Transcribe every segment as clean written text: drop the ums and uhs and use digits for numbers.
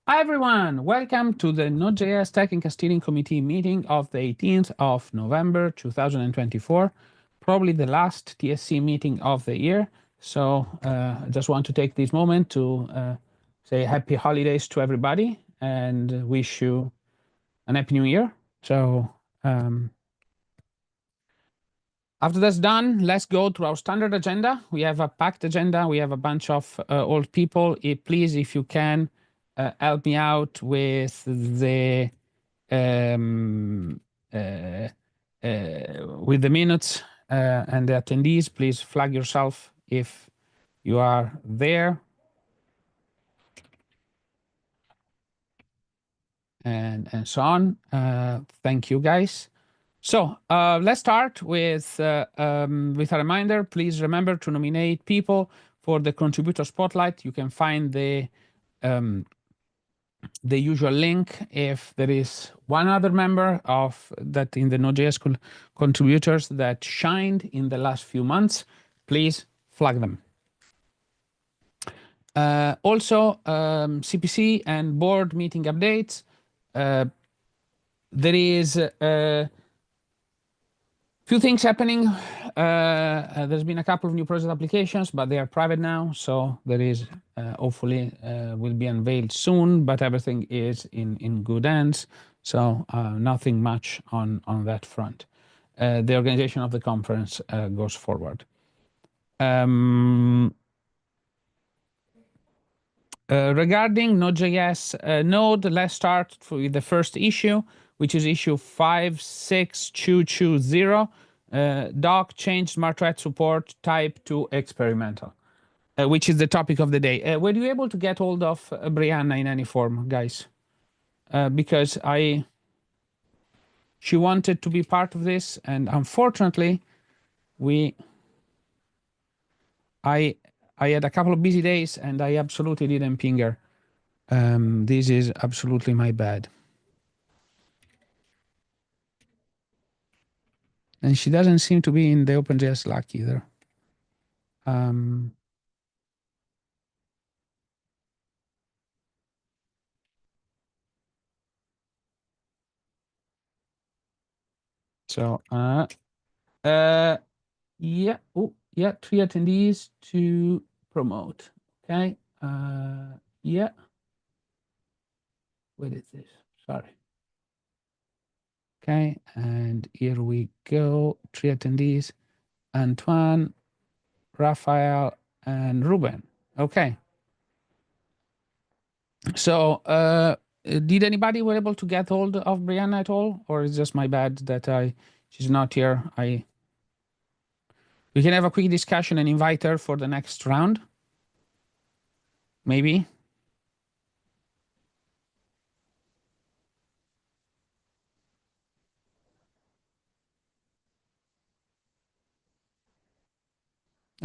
Hi everyone, welcome to the Node.js Technical Steering Committee meeting of the 18th of November 2024, probably the last TSC meeting of the year. So I just want to take this moment to say happy holidays to everybody and wish you an happy new year. So after that's done, let's go to our standard agenda. We have a packed agenda. We have a bunch of old people. Please, if you can, help me out with the minutes and the attendees. Please flag yourself if you are there. And so on. Thank you, guys. So let's start with a reminder. Please remember to nominate people for the contributor spotlight. You can find the usual link. If there is one other member of that in the Node.js contributors that shined in the last few months, please flag them. Also, CPC and board meeting updates. There is a few things happening. There's been a couple of new project applications, but they are private now. So there is hopefully will be unveiled soon, but everything is in good hands. So nothing much on that front. The organization of the conference goes forward. Regarding Node.js Node, let's start with the first issue, which is issue 56220. Doc change SmartOS support type to experimental, which is the topic of the day. Were you able to get hold of Brianna in any form, guys? Because she wanted to be part of this, and unfortunately, I had a couple of busy days, and I absolutely didn't ping her. This is absolutely my bad. And she doesn't seem to be in the OpenJS Slack either. So, yeah, oh, yeah, 3 attendees to promote. Okay, yeah. What is this? Sorry. Okay, and here we go. 3 attendees: Antoine, Raphael, and Ruben. Okay. So, did anybody were able to get hold of Brianna at all, or is just my bad that she's not here? We can have a quick discussion and invite her for the next round. Maybe.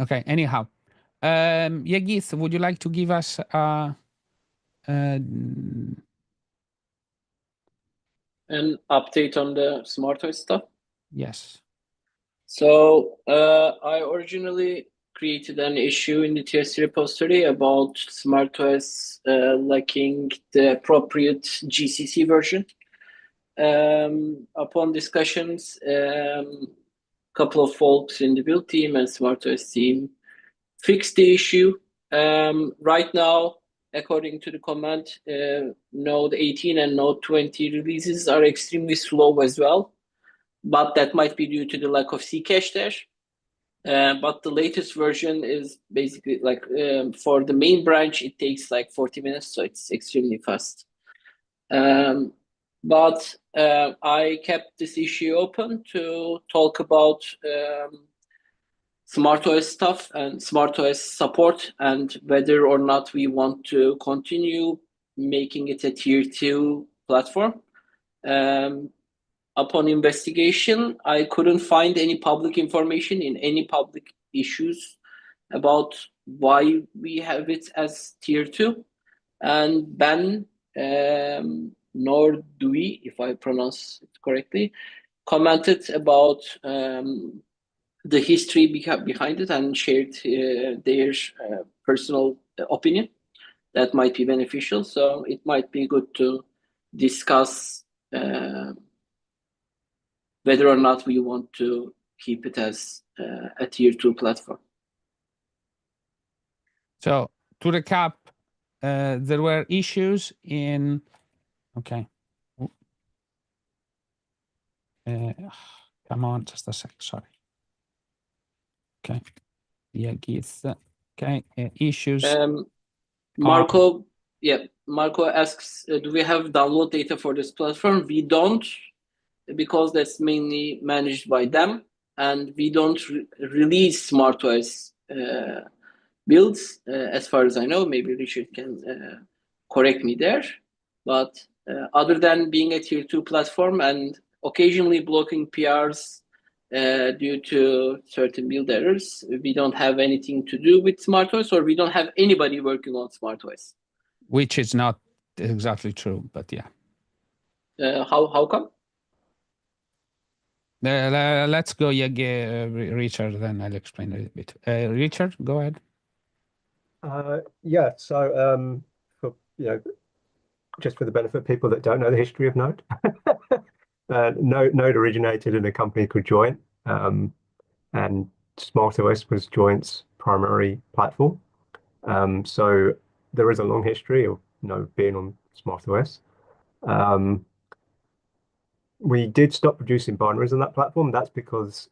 Okay, anyhow. Yegith, would you like to give us an update on the SmartOS stuff? Yes. So I originally created an issue in the TSC repository about SmartOS lacking the appropriate GCC version. Upon discussions, couple of folks in the build team and SmartOS team fixed the issue. Right now, according to the comment, Node 18 and Node 20 releases are extremely slow as well, but that might be due to the lack of C cache there. But the latest version is basically like for the main branch, it takes like 40 minutes, so it's extremely fast. But I kept this issue open to talk about SmartOS stuff and SmartOS support and whether or not we want to continue making it a tier 2 platform. Upon investigation, I couldn't find any public information in any public issues about why we have it as tier 2. And Ben Nordui, if I pronounce it correctly, commented about the history behind it and shared their personal opinion. that might be beneficial. So it might be good to discuss whether or not we want to keep it as a tier 2 platform. So to recap, there were issues in, okay. Come on, just a sec, sorry. Okay, yeah, Keith. Okay, issues. Marco asks, do we have download data for this platform? We don't, because that's mainly managed by them, and we don't release SmartOS builds, as far as I know. Maybe Richard can correct me there. But other than being a tier 2 platform and occasionally blocking PRs due to certain build errors, we don't have anything to do with SmartOS, or we don't have anybody working on SmartOS. Which is not exactly true, but yeah. How come? Let's go, Richard, then I'll explain a little bit. Richard, go ahead. Yeah, so for just for the benefit of people that don't know the history of Node, Node originated in a company called Joint, and SmartOS was Joint's primary platform. So there is a long history of Node being on SmartOS. We did stop producing binaries on that platform. That's because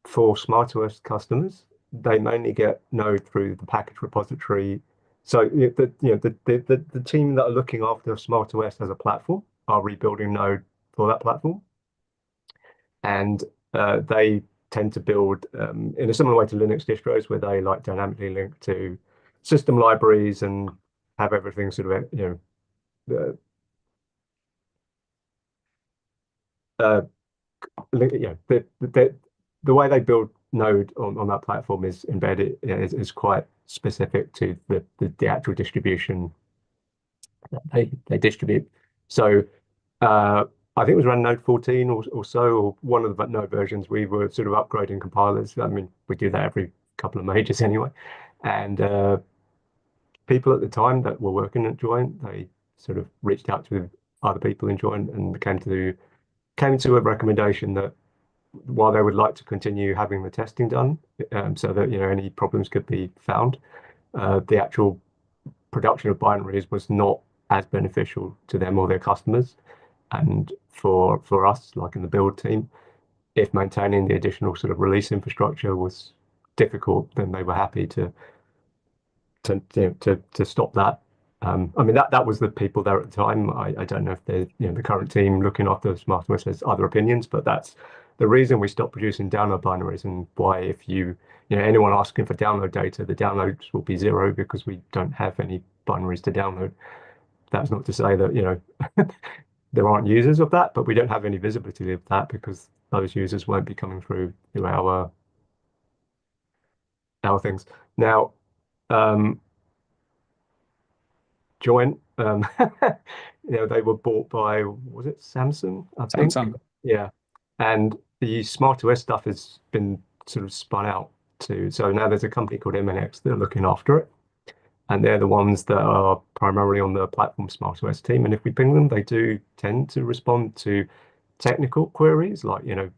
for SmartOS customers, they mainly get Node through the package repository. So the team that are looking after SmartOS as a platform are rebuilding Node for that platform, and they tend to build in a similar way to Linux distros, where they like dynamically link to system libraries and have everything sort of the way they build Node on that platform is embedded, is quite specific to the actual distribution that they distribute. So I think it was around Node 14 or so, or one of the Node versions, we were sort of upgrading compilers. I mean, we do that every couple of majors anyway. And people at the time that were working at Joint, they sort of reached out to other people in Joint and came to a recommendation that while they would like to continue having the testing done, so that any problems could be found, the actual production of binaries was not as beneficial to them or their customers. And for us, like in the build team, if maintaining the additional sort of release infrastructure was difficult, then they were happy to stop that. I mean, that was the people there at the time. I don't know if the current team looking after SmartOS has other opinions, but that's the reason we stopped producing download binaries, and why if anyone asking for download data, the downloads will be 0 because we don't have any binaries to download. That's not to say that there aren't users of that, but we don't have any visibility of that because those users won't be coming through our things. Now, Joint, they were bought by, was it Samsung? I think. Samsung. Yeah. And the SmartOS stuff has been sort of spun out to, so now there's a company called MNX that are looking after it. And they're the ones that are primarily on the platform SmartOS team. And if we ping them, they do tend to respond to technical queries, like, the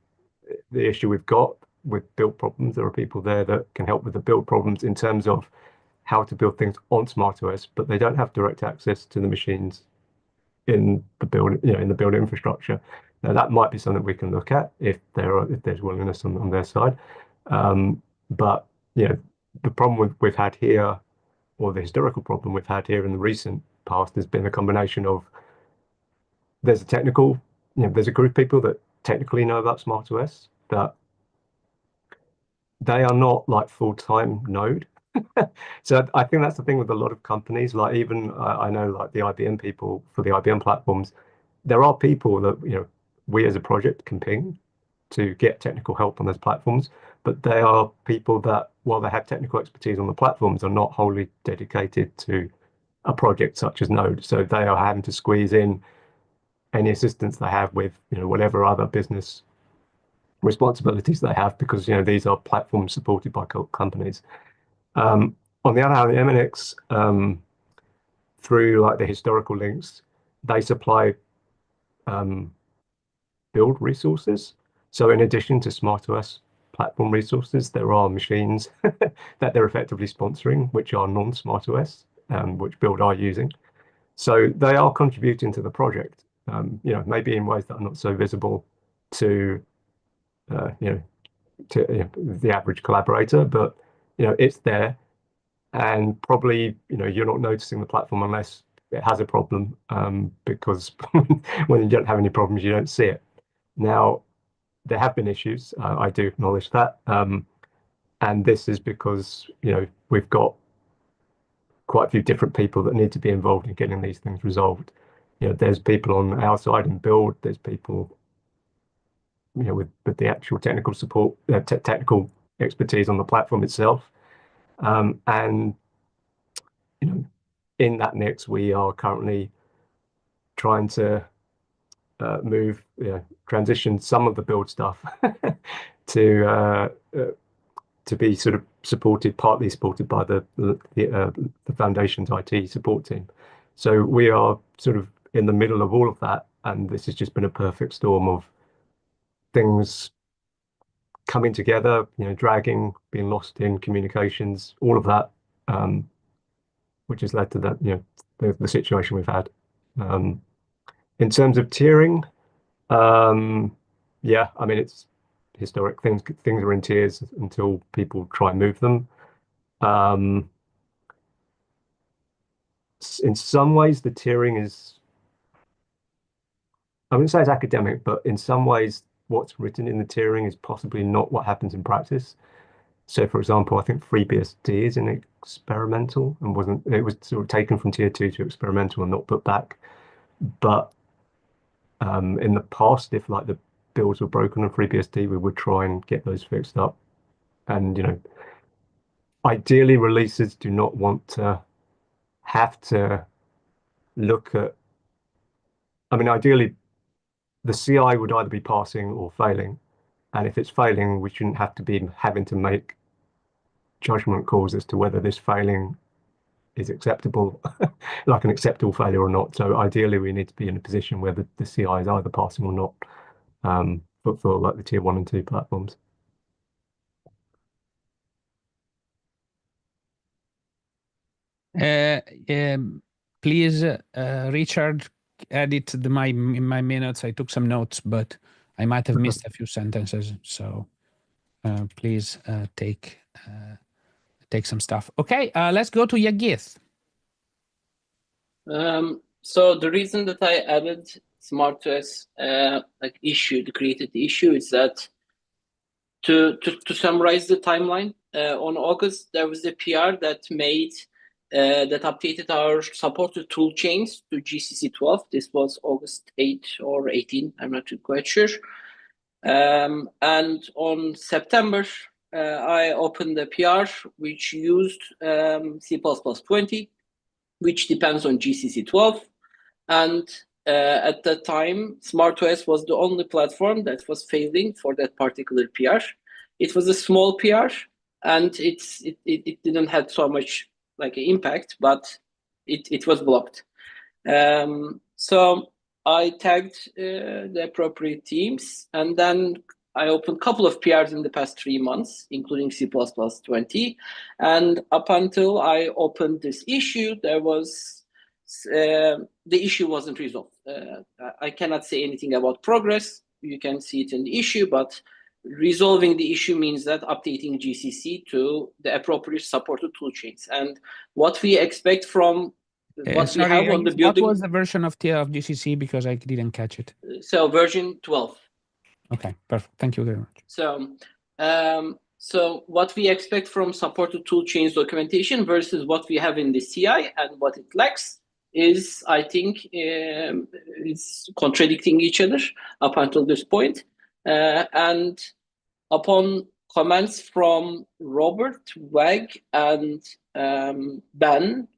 issue we've got with build problems. There are people there that can help with the build problems in terms of how to build things on SmartOS, but they don't have direct access to the machines in the build, in the build infrastructure. Now that might be something we can look at if there's willingness on their side. But the problem we've had here, or the historical problem we've had here in the recent past, has been a combination of there's a group of people that technically know about SmartOS, that they are not like full-time Node. So I think that's the thing with a lot of companies. Like even I know like the IBM people for the IBM platforms, there are people that we as a project can ping to get technical help on those platforms, but they are people that, while they have technical expertise on the platforms, are not wholly dedicated to a project such as Node. So they are having to squeeze in any assistance they have with whatever other business responsibilities they have, because these are platforms supported by companies. On the other hand, the MNX through like the historical links, they supply build resources. So in addition to SmartOS platform resources, there are machines that they're effectively sponsoring, which are non-SmartOS, which build are using. So they are contributing to the project, maybe in ways that are not so visible to, the average collaborator, but it's there, and probably you're not noticing the platform unless it has a problem, because when you don't have any problems, you don't see it. Now, there have been issues. I do acknowledge that, and this is because we've got quite a few different people that need to be involved in getting these things resolved. There's people on our side in build. There's people with the actual technical support, technical expertise on the platform itself, and in that mix, we are currently trying to transition some of the build stuff to be sort of partly supported by the Foundation's IT support team. So we are sort of in the middle of all of that, and this has just been a perfect storm of things coming together, dragging, being lost in communications, all of that, which has led to that, the situation we've had. In terms of tiering, yeah, I mean, it's historic. Things are in tiers until people try and move them. In some ways, the tiering is, I wouldn't say it's academic, but in some ways, what's written in the tiering is possibly not what happens in practice. So, for example, I think FreeBSD is in experimental and it was sort of taken from tier 2 to experimental and not put back. But in the past, if like the builds were broken on FreeBSD, we would try and get those fixed up. And ideally, releases do not want to have to look at. I mean, ideally, the CI would either be passing or failing, and if it's failing, we shouldn't have to be having to make judgment calls as to whether this failing is acceptable, like an acceptable failure or not. So ideally, we need to be in a position where the CI is either passing or not, for like the tier 1 and 2 platforms. Please, Richard, edit in my minutes. I took some notes, but I might have missed a few sentences. So please take some stuff. Okay, let's go to Yagith. So the reason that I added SmartOS created the issue is that to summarize the timeline, on August there was a PR that made that updated our supported tool chains to GCC 12. This was August 8 or 18. I'm not quite sure. And on September, I opened a PR which used C++20, which depends on GCC 12. And at that time, SmartOS was the only platform that was failing for that particular PR. It was a small PR, and it didn't have so much like an impact, but it was blocked. So I tagged the appropriate teams, and then I opened a couple of PRs in the past 3 months, including C++20. And up until I opened this issue, there was the issue wasn't resolved. I cannot say anything about progress. You can see it in the issue, but resolving the issue means that updating GCC to the appropriate supported toolchains. And what we expect from what we have on the building. What was the version of GCC, because I didn't catch it? So version 12. Okay, perfect. Thank you very much. So what we expect from supported toolchains documentation versus what we have in the CI and what it lacks is, I think, it's contradicting each other up until this point. And upon comments from Robert, Wag, and Ben,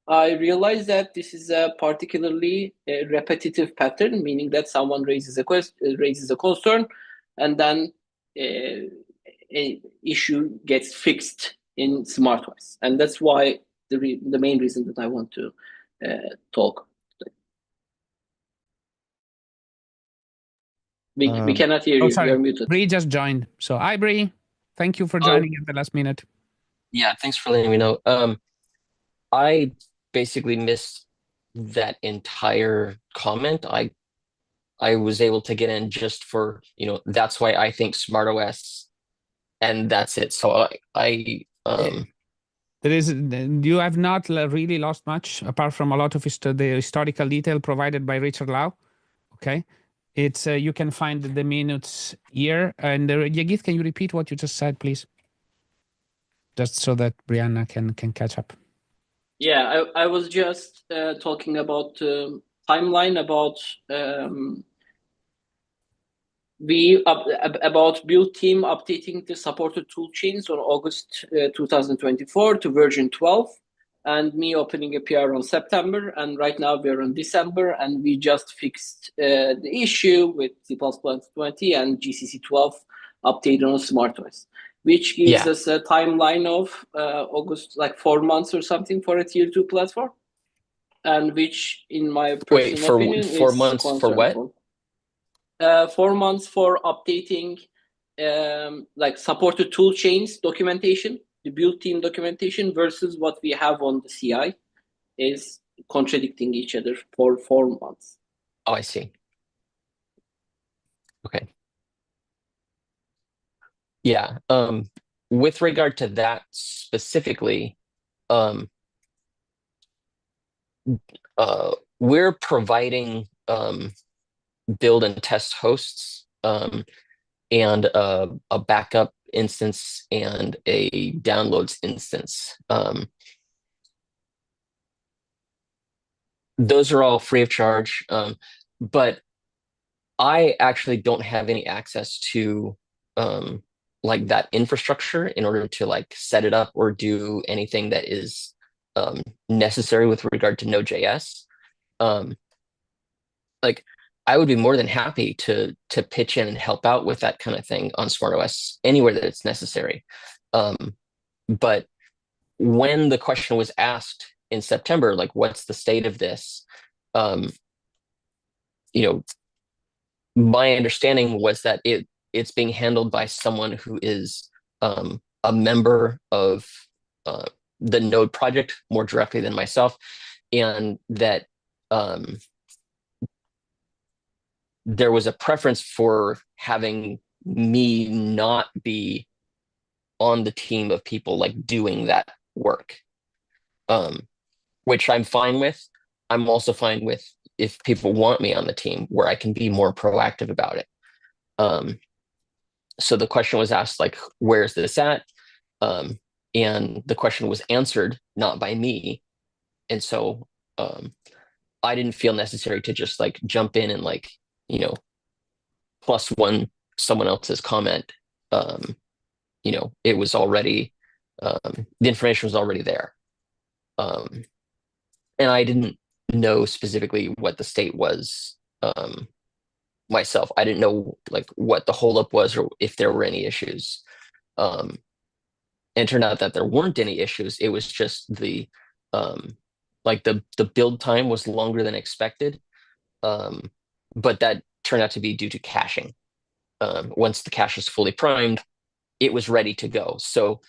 I realized that this is a particularly repetitive pattern, meaning that someone raises a concern, and then an issue gets fixed in SmartOS. And that's why the main reason that I want to talk. We cannot hear you. Sorry. You're muted. Bree just joined. So hi, Bree. Thank you for joining at the last minute. Yeah, thanks for letting me know. I basically missed that entire comment. I was able to get in just for, that's why I think SmartOS, and that's it. So you have not really lost much apart from a lot of the historical detail provided by Richard Lau. Okay. It's you can find the minutes here. And Yagith, can you repeat what you just said, please? Just so that Brianna can catch up. Yeah, I was just talking about timeline about about build team updating the supported toolchains on August 2024 to version 12, and me opening a PR on September, and right now we're on December, and we just fixed the issue with C++ 20 and GCC 12 updated on SmartOS, which gives us a timeline of August, like 4 months or something for a tier 2 platform, and which, in my personal opinion, is 4 months for what? 4 months for updating like supported tool chains documentation, the build team documentation, versus what we have on the CI is contradicting each other for 4 months. Oh, I see. Okay. Yeah. With regard to that specifically, we're providing build and test hosts and a backup instance and a downloads instance. Those are all free of charge, but I actually don't have any access to like that infrastructure in order to like set it up or do anything that is necessary with regard to Node.js. Like I would be more than happy to pitch in and help out with that kind of thing on SmartOS anywhere that it's necessary. But when the question was asked in September, like, what's the state of this? My understanding was that it's being handled by someone who is a member of the Node project more directly than myself, and that there was a preference for having me not be on the team of people like doing that work, which I'm fine with. I'm also fine with if people want me on the team where I can be more proactive about it. So the question was asked, like, where's this at? And the question was answered not by me. And so I didn't feel necessary to just like jump in and like, plus one someone else's comment. It was already, the information was already there. And I didn't know specifically what the state was myself. I didn't know like what the holdup was or if there were any issues. And it turned out that there weren't any issues. It was just the build time was longer than expected. But that turned out to be due to caching. Once the cache was fully primed, it was ready to go. So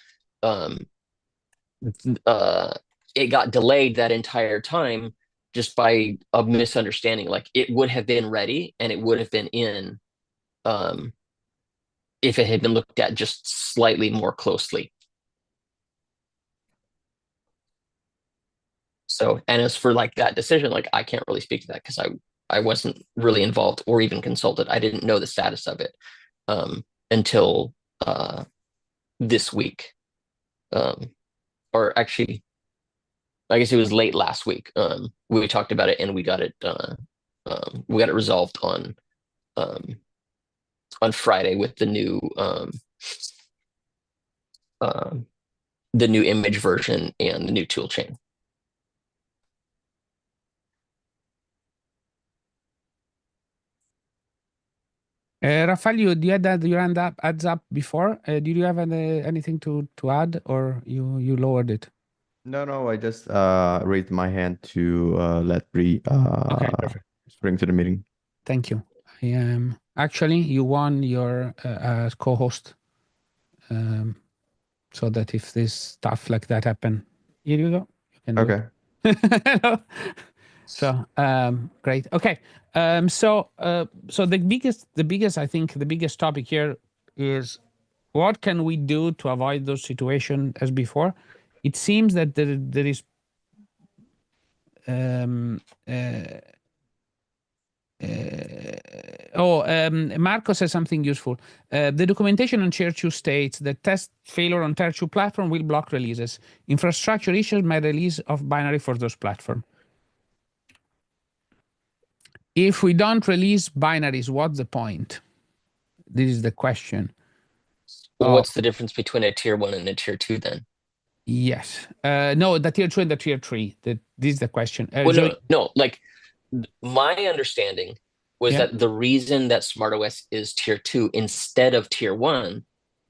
it got delayed that entire time just by a misunderstanding. Like it would have been ready and it would have been in if it had been looked at just slightly more closely. So, and as for like that decision, like I can't really speak to that because I wasn't really involved or even consulted. I didn't know the status of it until this week. Or actually, I guess it was late last week. We talked about it and we got it resolved on Friday with the new image version and the new toolchain. Rafael, you had that your hand up, adds up before. Did you have anything to add, or you lowered it? No, I just raised my hand to let Bree Okay, perfect. bring to the meeting. Thank you. I am actually you won your as co-host, so that if this stuff like that happen, here you go. You can do Okay. it. So great. Okay. So the biggest I think the biggest topic here is what can we do to avoid those situations as before? It seems that there is Marco says something useful. The documentation on Tier 2 states that test failure on Tier 2 platform will block releases. Infrastructure issues may release of binary for those platforms. If we don't release binaries, what's the point? This is the question. Well, what's the difference between a tier 1 and a tier 2 then? Yes. No, the tier 2 and the tier 3. This is the question. Well, no. Like my understanding was Yeah. that the reason that SmartOS is tier 2 instead of tier 1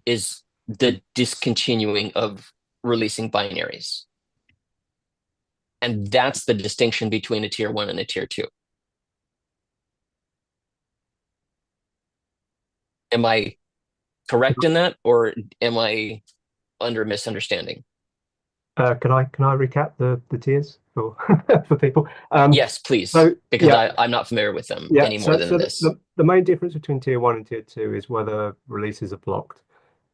is the discontinuing of releasing binaries. And that's the distinction between a tier 1 and a tier 2. Am I correct in that, or am I under misunderstanding? Can I recap the tiers for for people? Yes, please, so, because yeah. I'm not familiar with them Yeah, any more than this. the main difference between tier 1 and tier 2 is whether releases are blocked.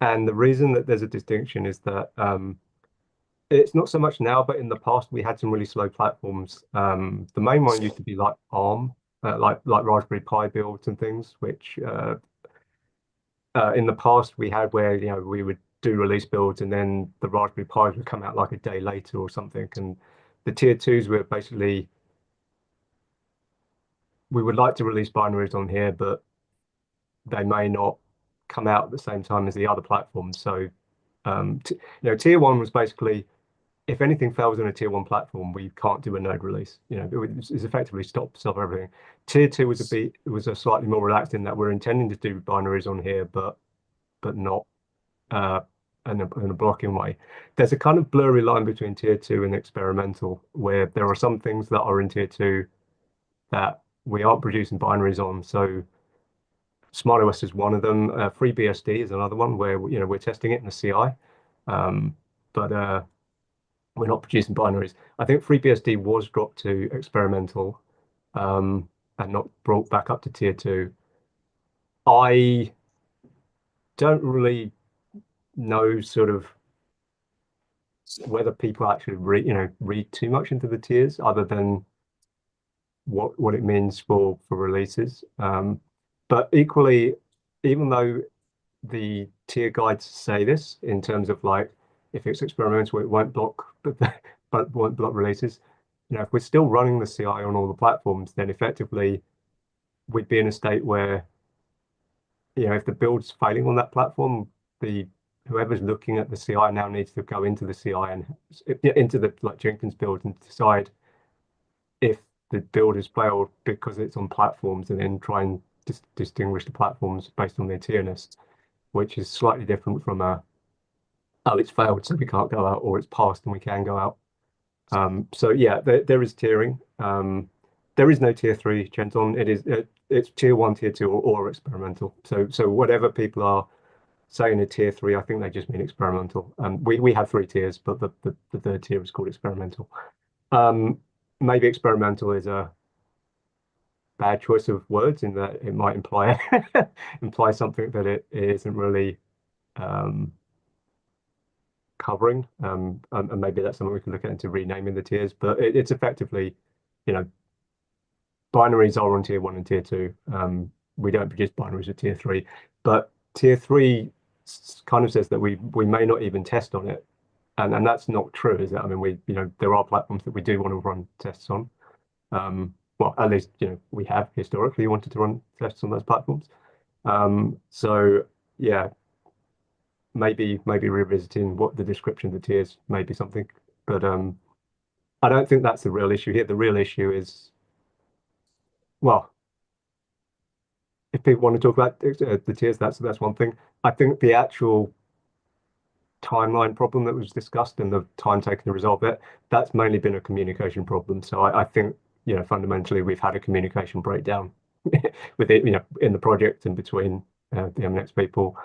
And the reason that there's a distinction is that it's not so much now, but in the past we had some really slow platforms. The main one used to be like ARM, like Raspberry Pi builds and things, which in the past we had where we would do release builds and then the Raspberry Pis would come out like a day later or something. And the tier 2s were basically, we would like to release binaries on here, but they may not come out at the same time as the other platforms. So tier 1 was basically, if anything fails on a tier 1 platform, we can't do a node release. It's effectively stop everything. Tier 2 was a slightly more relaxed in that we're intending to do binaries on here, but not in a blocking way. There's a kind of blurry line between tier 2 and experimental, where there are some things that are in tier 2 that we aren't producing binaries on. So SmartOS is one of them. FreeBSD is another one where we're testing it in the CI, but we're not producing binaries. I think FreeBSD was dropped to experimental and not brought back up to tier 2. I don't really know sort of whether people actually read too much into the tiers, other than what it means for releases. But equally, even though the tier guides say this in terms of like, if it's experimental, it won't block, but won't block releases. If we're still running the CI on all the platforms, then effectively we'd be in a state where, if the build's failing on that platform, whoever's looking at the CI now needs to go into the CI and into the Jenkins build and decide if the build has failed because it's on platforms, and then try and distinguish the platforms based on their tierness, which is slightly different from oh, it's failed, so we can't go out, or it's passed and we can go out. So yeah, there is tiering. There is no tier 3, Genton. It's tier 1, tier 2, or experimental. So whatever people are saying a tier 3, I think they just mean experimental. We have 3 tiers, but the third tier is called experimental. Maybe experimental is a bad choice of words in that it might imply something that it isn't really covering, and maybe that's something we can look at into renaming the tiers. But it's effectively, binaries are on tier 1 and tier 2. We don't produce binaries at tier 3, but tier 3 kind of says that we may not even test on it, and that's not true, is it? I mean, there are platforms that we do want to run tests on. Well, at least we have historically wanted to run tests on those platforms. So yeah, maybe revisiting what the description of the tiers may be something, but I don't think that's the real issue here. The real issue is, well, if people want to talk about the tiers, that's one thing. I think the actual timeline problem that was discussed and the time taken to resolve it, that's mainly been a communication problem. So I think, fundamentally we've had a communication breakdown with it, in the project and between the MNX people.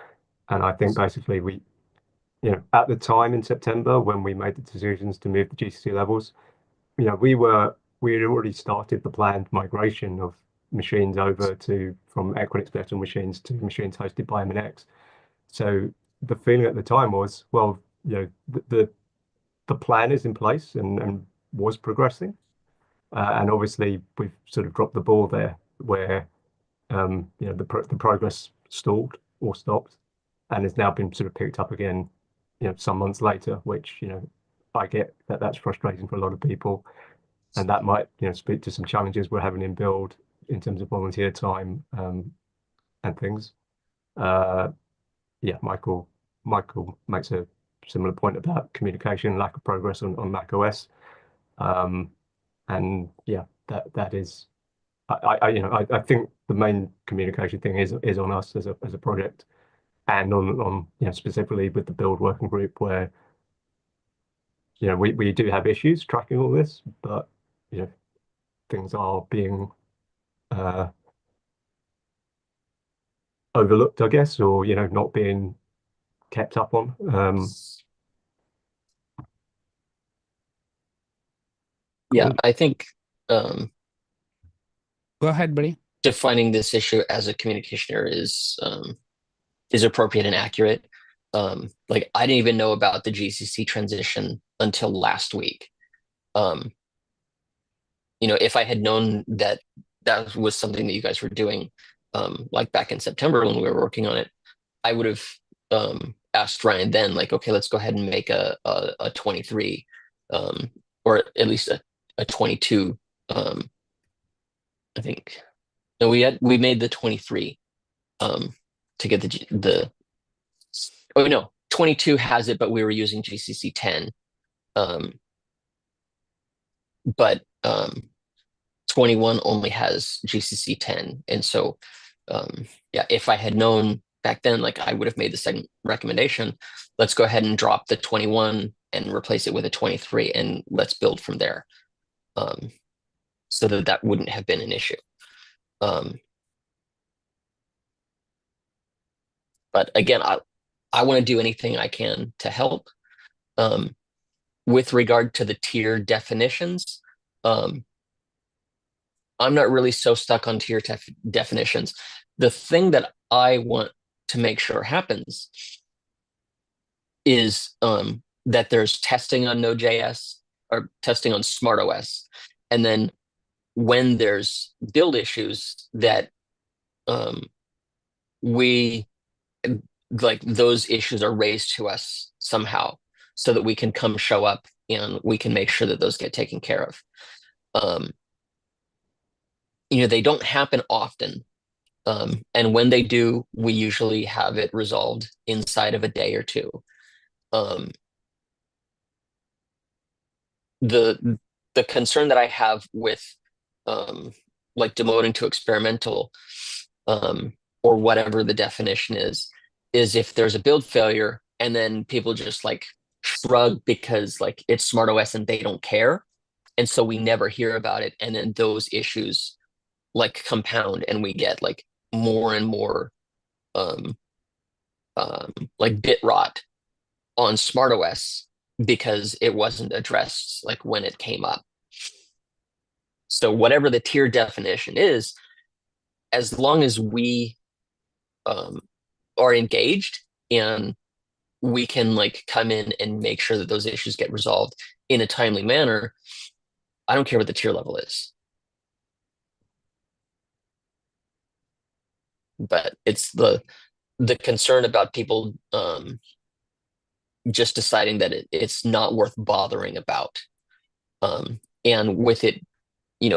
And I think basically we, at the time in September when we made the decisions to move the GCC levels, we had already started the planned migration of machines over from Equinix virtual machines to machines hosted by MNX. So the feeling at the time was, well, the plan is in place and was progressing, and obviously we've sort of dropped the ball there, where the progress stalled or stopped, and has now been sort of picked up again, some months later, which I get that's frustrating for a lot of people, and that might speak to some challenges we're having in build in terms of volunteer time and things. Michael makes a similar point about communication, lack of progress on Mac OS, and yeah, that is, I think the main communication thing is on us as a project, and on specifically with the build working group, where we do have issues tracking all this, but things are being overlooked, I guess, or not being kept up on. Yeah, I think Go ahead, buddy. defining this issue as a communication error is appropriate and accurate. Like, I didn't even know about the GCC transition until last week. If I had known that that was something that you guys were doing, like back in September when we were working on it, I would have asked Ryan then, like, okay, let's go ahead and make a 23, or at least a 22. I think no, we made the 23 to get the oh no, 22 has it, but we were using GCC 10. But 21 only has GCC 10, and so yeah, if I had known back then, like, I would have made the second recommendation. Let's go ahead and drop the 21 and replace it with a 23, and let's build from there, so that wouldn't have been an issue. But again, I want to do anything I can to help. With regard to the tier definitions, I'm not really so stuck on tier definitions. The thing that I want to make sure happens is that there's testing on Node.js or testing on SmartOS, and then when there's build issues, that we, like, those issues are raised to us somehow, so that we can come show up and we can make sure that those get taken care of. They don't happen often. And when they do, we usually have it resolved inside of a day or two. The concern that I have with like demoting to experimental, or whatever the definition is if there's a build failure and then people just like shrug because like it's SmartOS and they don't care, and so we never hear about it, and then those issues like compound and we get like more and more like bit rot on SmartOS because it wasn't addressed like when it came up. So whatever the tier definition is, as long as we are engaged and we can like come in and make sure that those issues get resolved in a timely manner, I don't care what the tier level is. But it's the concern about people just deciding that it's not worth bothering about. And with it,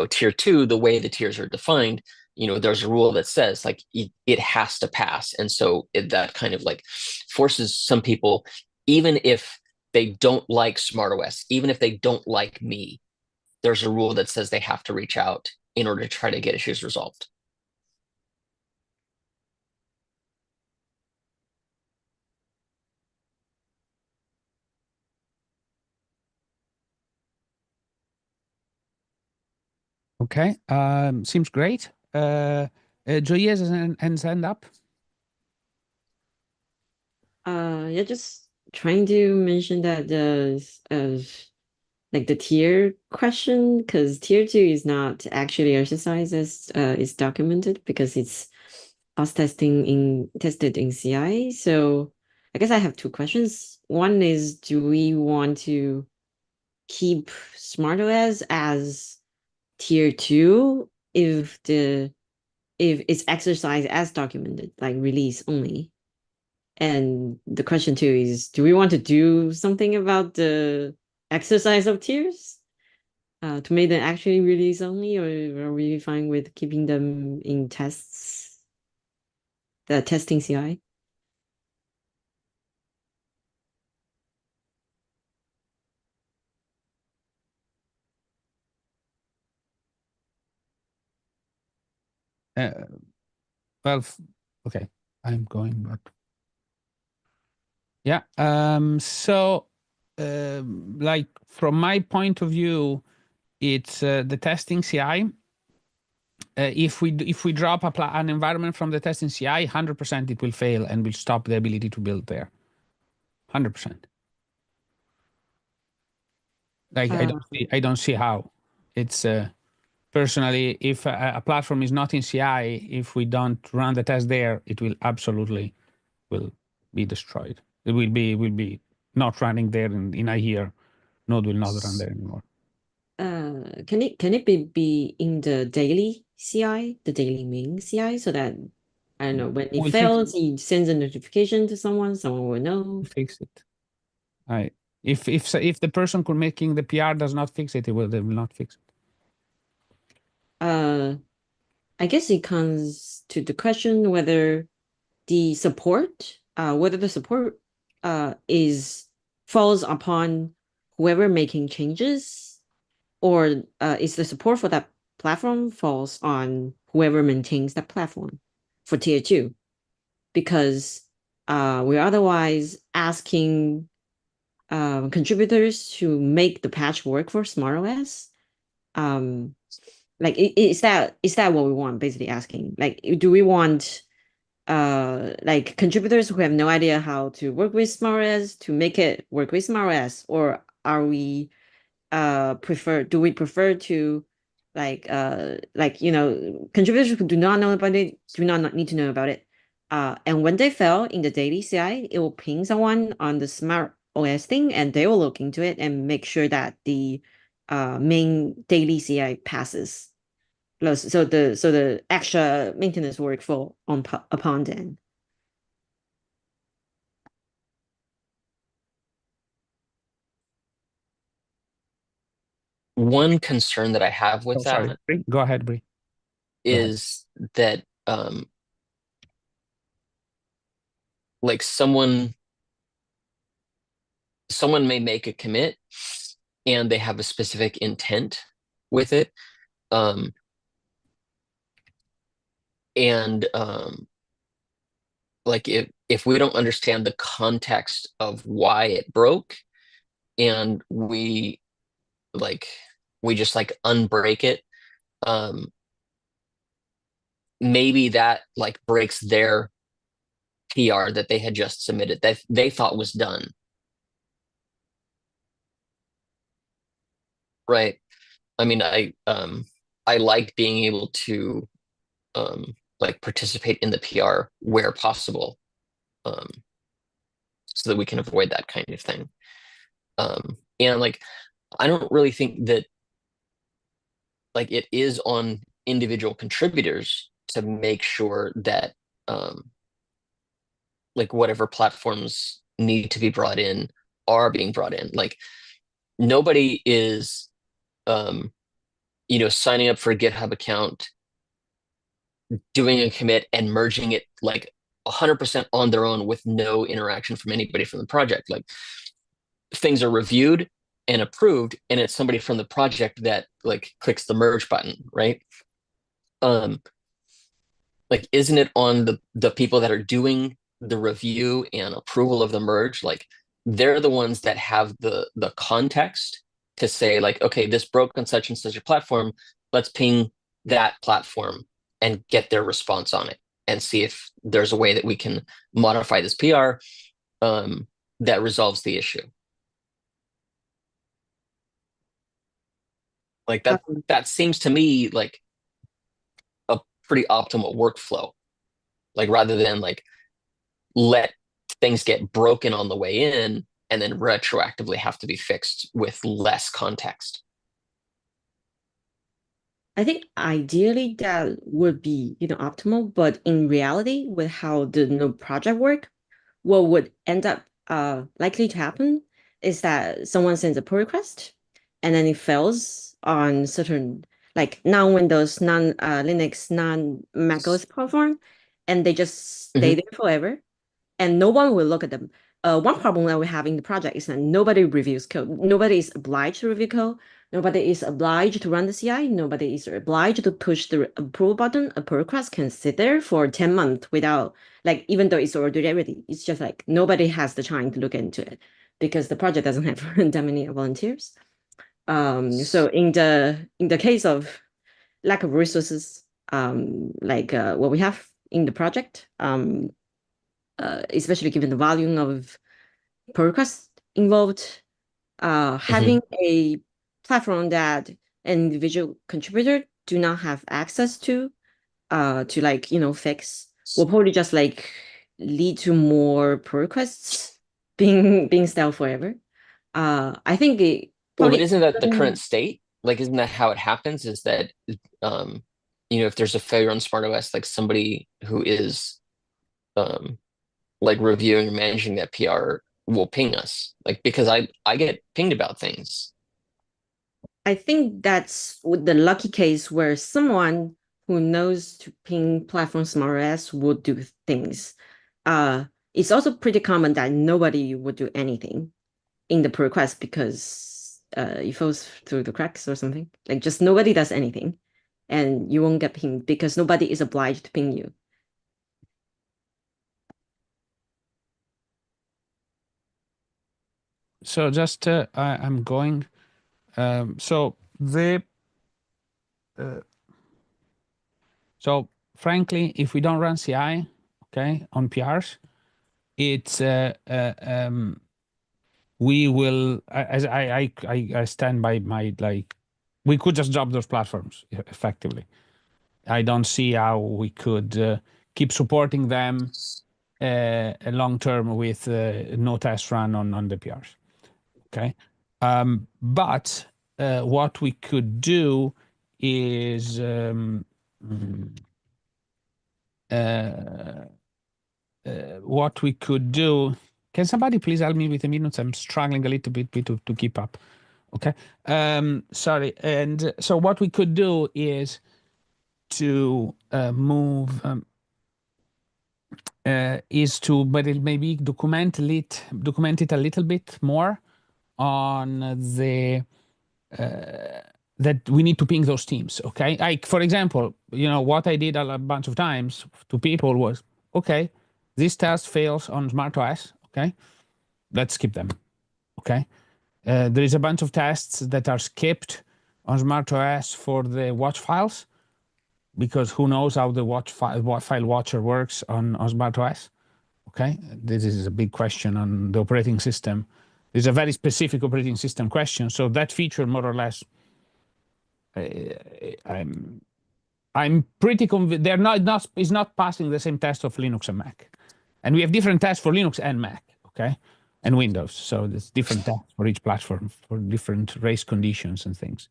tier 2, the way the tiers are defined, there's a rule that says like it has to pass. And so that kind of like forces some people, even if they don't like SmartOS, even if they don't like me, there's a rule that says they have to reach out in order to try to get issues resolved. Okay. Seems great. Joyeux and stand up. Yeah, just trying to mention that like the tier question, because tier 2 is not actually exercised as is documented because it's us tested in CI. So I guess I have two questions. One is, do we want to keep SmartOS as tier 2 if it's exercised as documented, like release only? And the question two is, do we want to do something about the exercise of tiers to make them actually release only, or are we fine with keeping them in tests, the testing CI? Well, okay, I'm going, but yeah. So, like from my point of view, it's the testing CI. If we drop an environment from the testing CI, 100% it will fail and will stop the ability to build there. 100%. Like I don't see how. It's personally, if a platform is not in CI, if we don't run the test there, it will absolutely will be destroyed. It will be not running there in a year. Node will not run there anymore. Can it be in the daily CI, the daily main CI, so that I don't know when it We'll fails, it sends a notification to someone will know. Fix it. If the person making the PR does not fix it, they will not fix it. I guess it comes to the question whether the support is falls upon whoever making changes, or is the support for that platform falls on whoever maintains that platform for tier 2, because we're otherwise asking contributors to make the patch work for SmartOS. Like is that what we want? Basically asking, like, do we want like contributors who have no idea how to work with SmartOS to make it work with SmartOS, or are we do we prefer to like contributors who do not know about it do not need to know about it, and when they fail in the daily CI, it will ping someone on the SmartOS thing and they will look into it and make sure that the main daily CI passes. So the extra maintenance work fall upon them. One concern that I have with Sorry, that Brie. Go ahead, Brie. is that like someone may make a commit and they have a specific intent with it. And like if we don't understand the context of why it broke, and we just like unbreak it, maybe that like breaks their PR that they had just submitted that they thought was done. Right. I mean, I like being able to like participate in the PR where possible, so that we can avoid that kind of thing. And like, I don't really think that like it is on individual contributors to make sure that like whatever platforms need to be brought in are being brought in. Like nobody is signing up for a GitHub account, doing a commit and merging it like 100% on their own with no interaction from anybody from the project. Like things are reviewed and approved, and it's somebody from the project that like clicks the merge button, right? Like isn't it on the people that are doing the review and approval of the merge? Like they're the ones that have the context to say like, okay, this broke on such and such a platform. let's ping that platform and get their response on it and see if there's a way that we can modify this PR that resolves the issue. Like that seems to me like a pretty optimal workflow. Like rather than like let things get broken on the way in and then retroactively have to be fixed with less context. I think ideally that would be, optimal, but in reality, with how the Node project work, what would end up likely to happen is that someone sends a pull request and then it fails on certain like non-Windows, non-Linux, non-macOS platform, and they just stay there forever, and no one will look at them. One problem that we have in the project is that nobody reviews code. Nobody is obliged to review code. Nobody is obliged to run the CI. Nobody is obliged to push the approval button. A pull request can sit there for 10 months without, like, even though it's already ready. It's just like nobody has the time to look into it because the project doesn't have that many volunteers. So in the case of lack of resources, like what we have in the project, especially given the volume of pull requests involved, having a platform that an individual contributor do not have access to like, fix will probably just like lead to more pull requests being stale forever. I think it Well, probably but isn't that the current state? Like, isn't that how it happens? Is that, if there's a failure on SmartOS, like somebody who is, like reviewing and managing that PR will ping us, like because I get pinged about things. I think that's the lucky case where someone who knows to ping platform SmartOS would do things. It's also pretty common that nobody would do anything in the pull request because it falls through the cracks or something. Like just nobody does anything, and you won't get pinged because nobody is obliged to ping you. So just I'm going. So frankly, if we don't run CI, okay, on PRs, it's we will, as I stand by my, like, we could just drop those platforms effectively. I don't see how we could keep supporting them long term with no test run on the PRs. Okay, but what we could do is what we could do. Can somebody please help me with the minutes? I'm struggling a little bit to keep up. Okay, sorry. And so what we could do is to move but it maybe document it a little bit more on the that we need to ping those teams. Okay, like for example, what I did a bunch of times to people was, okay, this test fails on SmartOS. Okay, let's skip them. Okay, there is a bunch of tests that are skipped on SmartOS for the watch files, because who knows how the file watcher works on SmartOS. Okay, this is a big question on the operating system. There's a very specific operating system question. So that feature, more or less, I'm pretty convinced is not passing the same test of Linux and Mac, and we have different tests for Linux and Mac. Okay, and Windows. So there's different tests for each platform for different race conditions and things.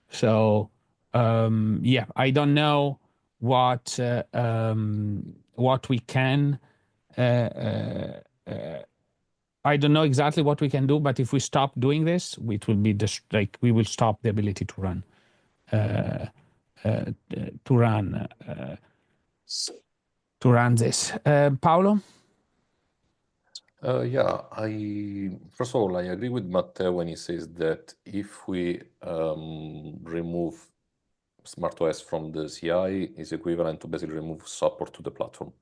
So yeah, I don't know what we can. I don't know exactly what we can do, but if we stop doing this, it will be just like we will stop the ability to run this. Paolo? Yeah, first of all, I agree with Matteo when he says that if we remove SmartOS from the CI, is equivalent to basically remove support to the platform.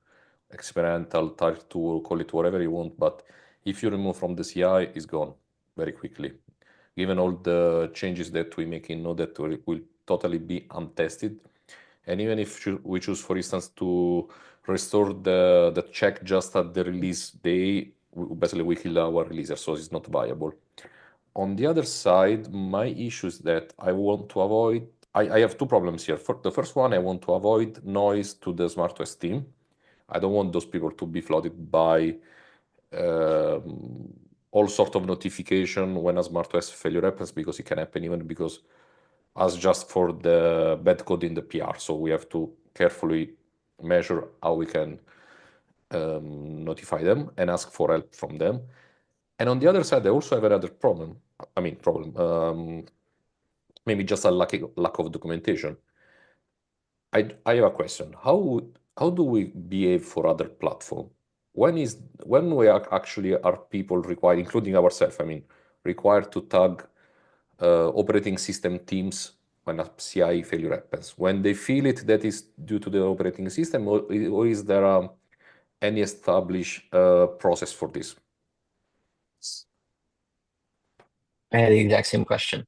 Experimental, type tool, call it whatever you want, but if you remove from the CI, it's gone very quickly. Given all the changes that we make in Node that will totally be untested. And even if we choose, for instance, to restore the check just at the release day, basically we kill our releaser, so it's not viable. On the other side, my issue is that I want to avoid, I have two problems here. For the first one, I want to avoid noise to the SmartOS team. I don't want those people to be flooded by all sort of notification when a SmartOS failure happens, because it can happen even because as just for the bad code in the PR. So we have to carefully measure how we can notify them and ask for help from them. And on the other side, I also have another problem. Maybe just a lack of documentation. I have a question. How do we behave for other platform? When we are people required, including ourselves, required to tag operating system teams when a CI failure happens? When they feel it, that is due to the operating system, or is there any established process for this? I had the exact same question.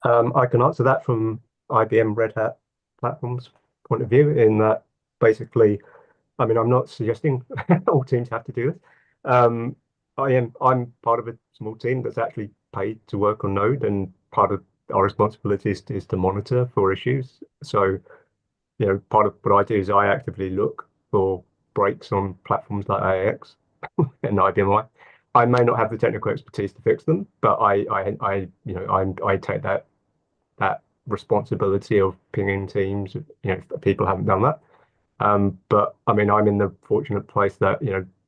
I can answer that from IBM Red Hat platforms point of view, in that basically, I'm not suggesting all teams have to do this. I'm part of a small team that's actually paid to work on Node, and part of our responsibility is to monitor for issues. So, part of what I do is I actively look for breaks on platforms like AIX and IBM. I may not have the technical expertise to fix them, but I take that responsibility of pinging teams, if people haven't done that. But I'm in the fortunate place that,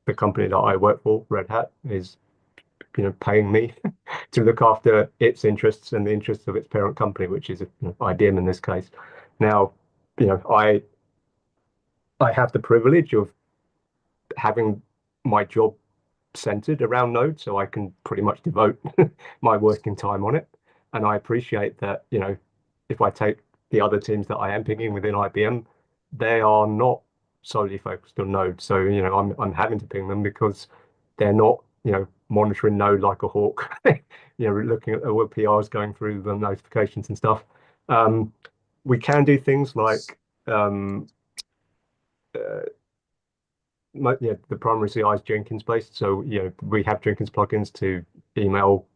the company that I work for, Red Hat, is, paying me to look after its interests and the interests of its parent company, which is IBM in this case. Now, I have the privilege of having my job centered around Node, so I can pretty much devote my working time on it. And I appreciate that, if I take the other teams that I am picking within IBM, they are not solely focused on Node. So, I'm having to ping them because they're not, monitoring Node like a hawk, looking at the PRs, going through the notifications and stuff. We can do things like the primary CI is Jenkins based, so we have Jenkins plugins to email.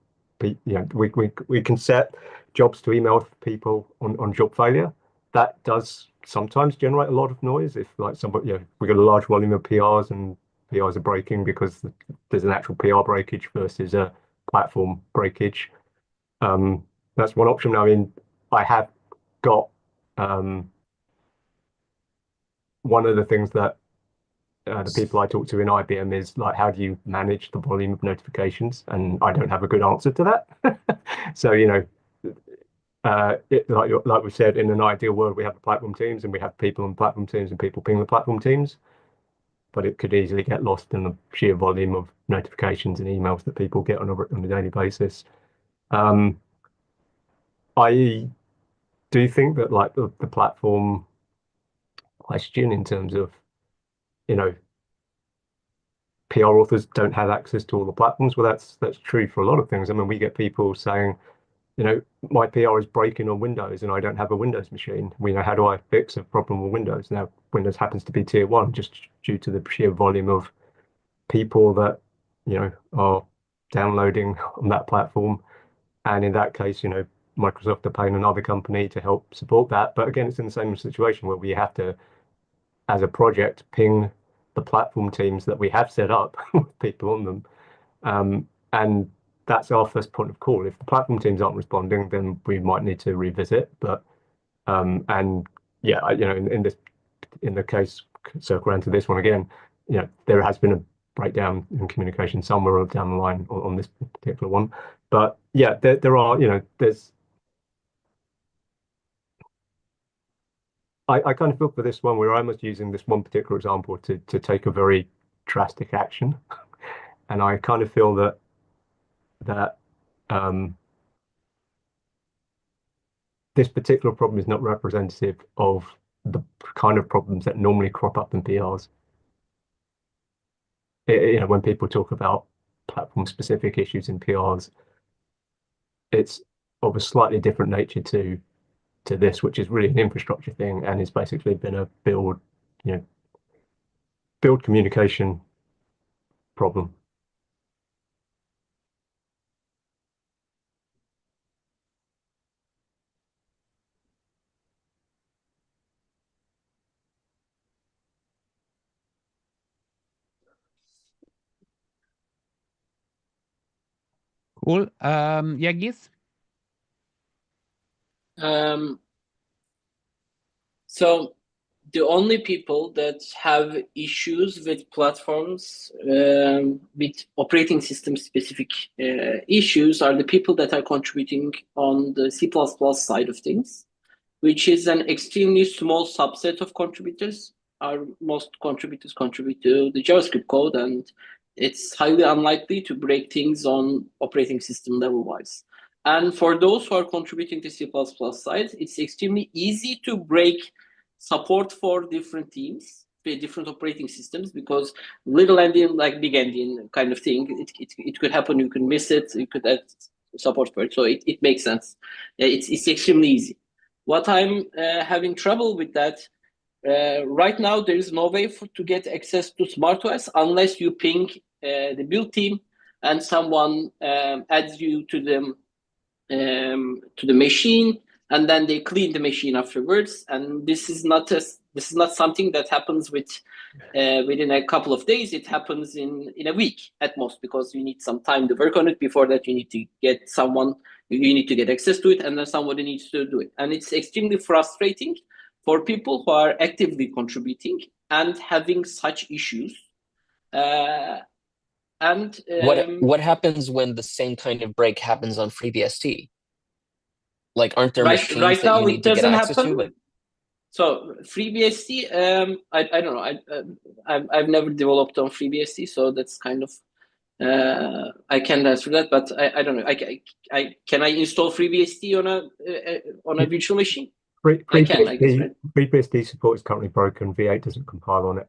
We can set jobs to email people on job failure. That does sometimes generate a lot of noise if, like, somebody, we got a large volume of PRs and PRs are breaking because there's an actual PR breakage versus a platform breakage. That's one option. I have got one of the things that the people I talk to in IBM is like, how do you manage the volume of notifications? And I don't have a good answer to that. So, like we said, in an ideal world, we have the platform teams and we have people on platform teams and people ping the platform teams. But it could easily get lost in the sheer volume of notifications and emails that people get on a daily basis. I do think that, like, the platform question in terms of, PR authors don't have access to all the platforms. Well, that's true for a lot of things. We get people saying, my PR is breaking on Windows and I don't have a Windows machine. How do I fix a problem with Windows? Now, Windows happens to be tier 1 just due to the sheer volume of people that, are downloading on that platform. And in that case, Microsoft are paying another company to help support that. But again, it's in the same situation where we have to, as a project, ping the platform teams that we have set up with people on them. And that's our first point of call. If the platform teams aren't responding, then we might need to revisit. But in the case, circle around to this one again, there has been a breakdown in communication somewhere down the line on this particular one. But yeah, there are, there's. I kind of feel for this one, we're almost using this one particular example to take a very drastic action. And I kind of feel that this particular problem is not representative of the kind of problems that normally crop up in PRs. When people talk about platform-specific issues in PRs. It's of a slightly different nature to this, which is really an infrastructure thing, and it's basically been a build communication problem. Cool. Yeah, Gith? So the only people that have issues with platforms, with operating system specific issues, are the people that are contributing on the C++ side of things, which is an extremely small subset of contributors. Our most contributors contribute to the JavaScript code, and it's highly unlikely to break things on operating system level wise. And for those who are contributing to C++ side, it's extremely easy to break support for different teams, different operating systems, because little endian like big endian kind of thing, it could happen, you can miss it, you could add support for it. So it makes sense. It's extremely easy. What I'm having trouble with that, right now there is no way to get access to SmartOS unless you ping the build team and someone adds you to the machine, and then they clean the machine afterwards. And this is not something that happens within a couple of days. It happens in a week at most, because you need some time to work on it. Before that, you need to get someone, you need to get access to it, and then somebody needs to do it. And it's extremely frustrating for people who are actively contributing and having such issues. And what happens when the same kind of break happens on FreeBSD? Like, aren't there machines right that now you need it to get doesn't access happen. to? But So FreeBSD, I don't know. I've never developed on FreeBSD, so that's kind of I can't answer that. But I don't know. I can I install FreeBSD on a virtual machine? I can, I guess, right? FreeBSD support is currently broken. V8 doesn't compile on it,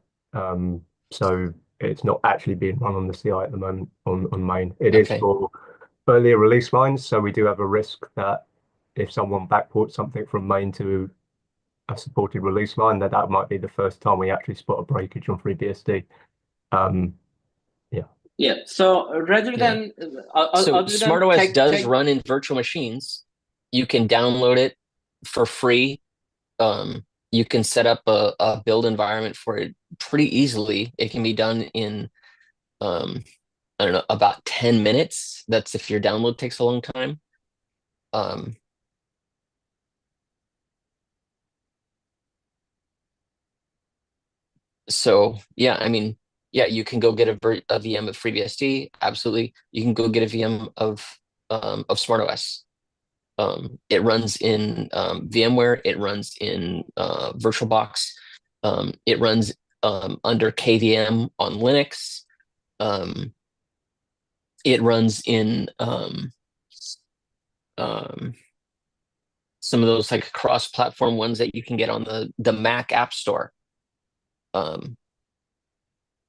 so it's not actually being run on the CI at the moment on main. It is for earlier release lines, so we do have a risk that if someone backports something from main to a supported release line, that might be the first time we actually spot a breakage on FreeBSD. Yeah. So rather than so SmartOS does run in virtual machines. You can download it for free. You can set up a build environment for it pretty easily. It can be done in I don't know, about 10 minutes. That's if your download takes a long time. So yeah, I mean, yeah, you can go get a VM of FreeBSD. Absolutely, you can go get a VM of SmartOS. It runs in VMware. It runs in VirtualBox. It runs under KVM on Linux. It runs in some of those like cross-platform ones that you can get on the Mac App Store.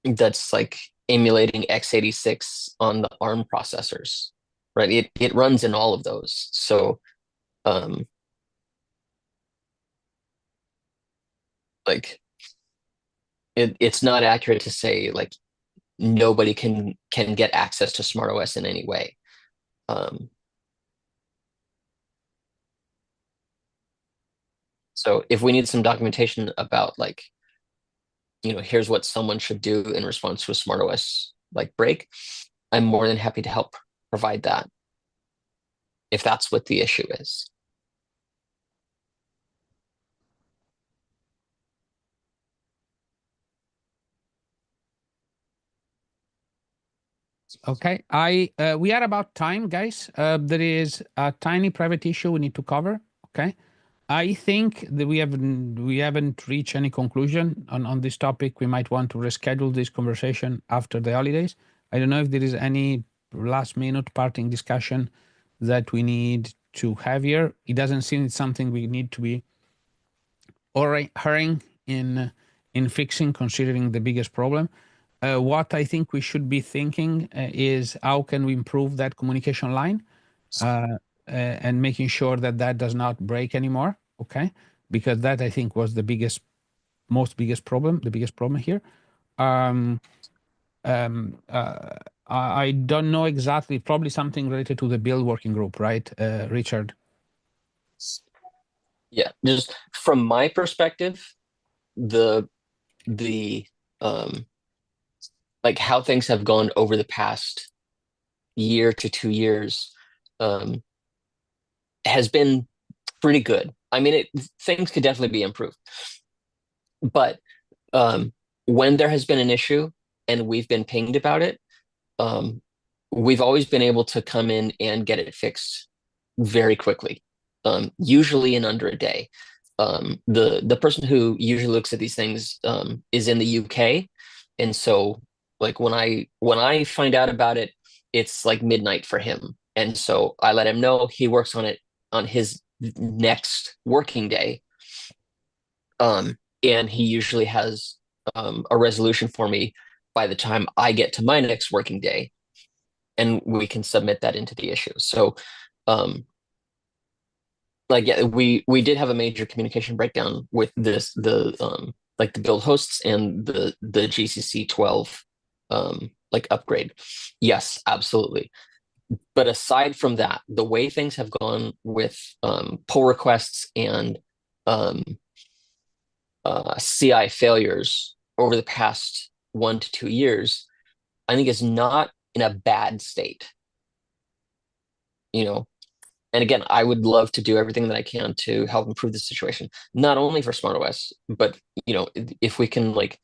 That's like emulating x86 on the ARM processors, right? It runs in all of those. So like it's not accurate to say like nobody can get access to SmartOS in any way. So if we need some documentation about like, here's what someone should do in response to a SmartOS like break, I'm more than happy to help provide that if that's what the issue is. Okay, we are about time, guys. There is a tiny private issue we need to cover. Okay, I think that we haven't reached any conclusion on this topic. We might want to reschedule this conversation after the holidays. I don't know if there is any last minute parting discussion that we need to have here. It doesn't seem it's something we need to be hurrying in fixing, considering the biggest problem. what I think we should be thinking is how can we improve that communication line and making sure that that does not break anymore. Okay, because that I think was the biggest problem here. I don't know exactly, probably something related to the build working group, right, Richard? Yeah, just from my perspective, the like how things have gone over the past year to 2 years has been pretty good. I mean, things could definitely be improved, but when there has been an issue and we've been pinged about it, we've always been able to come in and get it fixed very quickly, usually in under a day. The person who usually looks at these things is in the UK, and so like when I find out about it, it's like midnight for him, and so I let him know. He works on it on his next working day, and he usually has a resolution for me by the time I get to my next working day, and we can submit that into the issue. So like yeah, we did have a major communication breakdown with the like the build hosts and the GCC 12 like upgrade. Yes, absolutely. But aside from that, the way things have gone with pull requests and CI failures over the past 1 to 2 years, I think is not in a bad state. You know, and again, I would love to do everything that I can to help improve the situation, not only for SmartOS, but you know, if we can like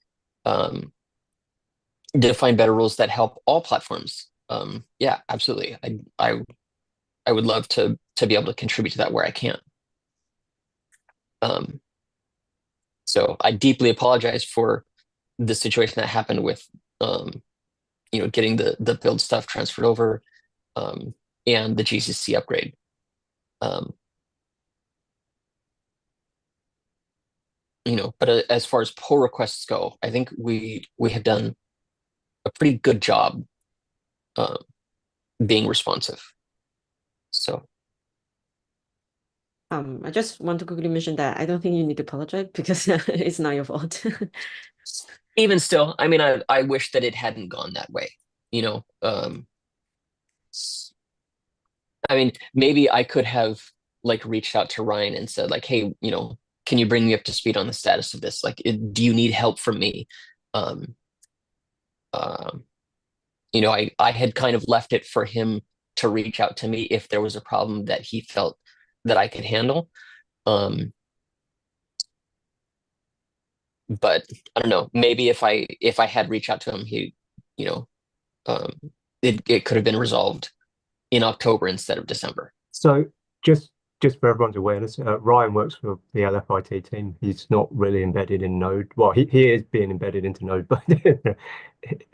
define better rules that help all platforms. Yeah, absolutely. I would love to be able to contribute to that where I can. So I deeply apologize for the situation that happened with you know, getting the build stuff transferred over and the GCC upgrade. You know, but as far as pull requests go, I think we have done a pretty good job being responsive. So I just want to quickly mention that I don't think you need to apologize because it's not your fault. even still, I mean, I wish that it hadn't gone that way. You know, I mean, maybe I could have like reached out to Ryan and said like, hey, you know, can you bring me up to speed on the status of this? Like, do you need help from me? You know, I had kind of left it for him to reach out to me if there was a problem that he felt that I could handle. But I don't know, maybe if I had reached out to him, he, you know, it could have been resolved in October instead of December. So just for everyone's awareness, Ryan works for the LFIT team. He's not really embedded in Node. Well, he is being embedded into Node, but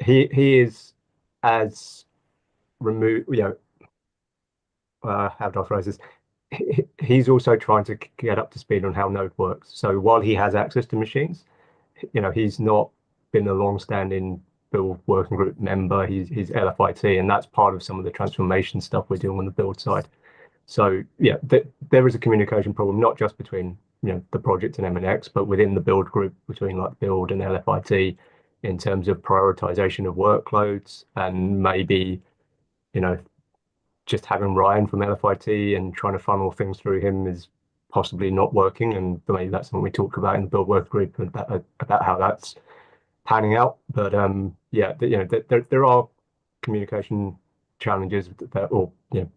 he is as removed, you know, how do I phrase this? He's also trying to get up to speed on how Node works. So while he has access to machines, you know, he's not been a long-standing build working group member. He's LFIT, and that's part of some of the transformation stuff we're doing on the build side. So yeah, there is a communication problem, not just between, you know, the project and MNX, but within the build group between like build and LFIT in terms of prioritization of workloads, and maybe, you know, just having Ryan from LFIT and trying to funnel things through him is possibly not working, and maybe that's something we talk about in the build work group about how that's panning out. But yeah, you know, there are communication challenges that, or you know,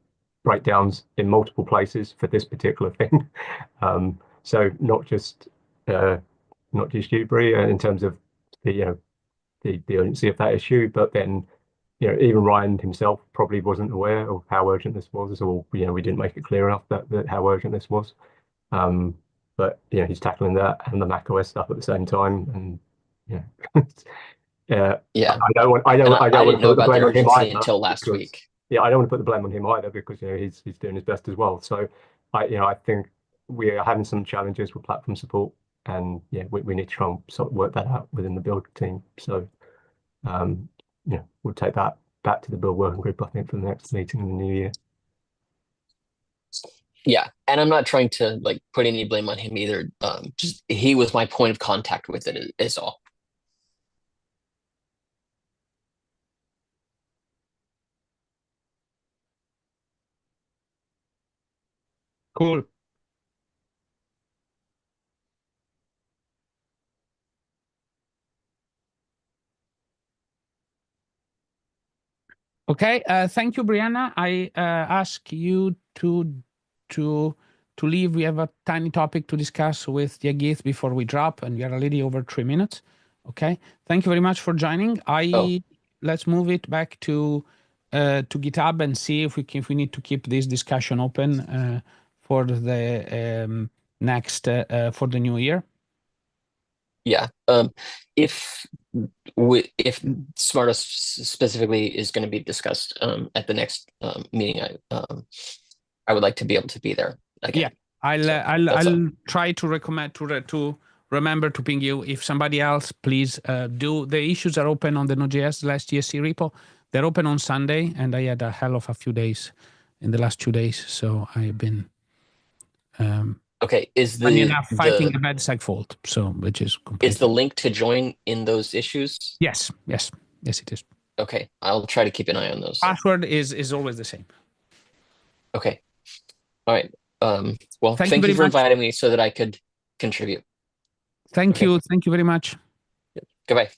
breakdowns in multiple places for this particular thing. So not just you, Bree, in terms of the, you know, the urgency of that issue, but then, you know, even Ryan himself probably wasn't aware of how urgent this was, or, you know, we didn't make it clear enough that how urgent this was. But you know, he's tackling that and the macOS stuff at the same time, and yeah, Yeah, I don't want I to didn't know put the about the blame on him urgency either until last because, week. yeah, I don't want to put the blame on him either because, you know, he's doing his best as well. So I think we are having some challenges with platform support, and yeah, we need to try and sort of work that out within the build team. So we'll take that back to the build working group, I think, for the next meeting in the new year. Yeah, and I'm not trying to like put any blame on him either. Just he was my point of contact with it is all. Cool. Okay, thank you, Brianna. I ask you to leave. We have a tiny topic to discuss with Yagith before we drop, and we are already over 3 minutes. Okay, thank you very much for joining. Let's move it back to GitHub and see if we need to keep this discussion open for the next for the new year. Yeah. If SmartOS specifically is going to be discussed at the next meeting, I would like to be able to be there again. Yeah, I'll try to recommend to remember to ping you. If somebody else, please do. The issues are open on the Node.js last GSC repo. They're open on Sunday, and I had a hell of a few days in the last 2 days, so I've been okay. Is funny enough fighting a bad seg fault, so which is completely. Is the link to join in those issues? Yes, it is. Okay, I'll try to keep an eye on those. Password is always the same. Okay. All right. Well, thank you for inviting me so that I could contribute. Thank you very much. Goodbye.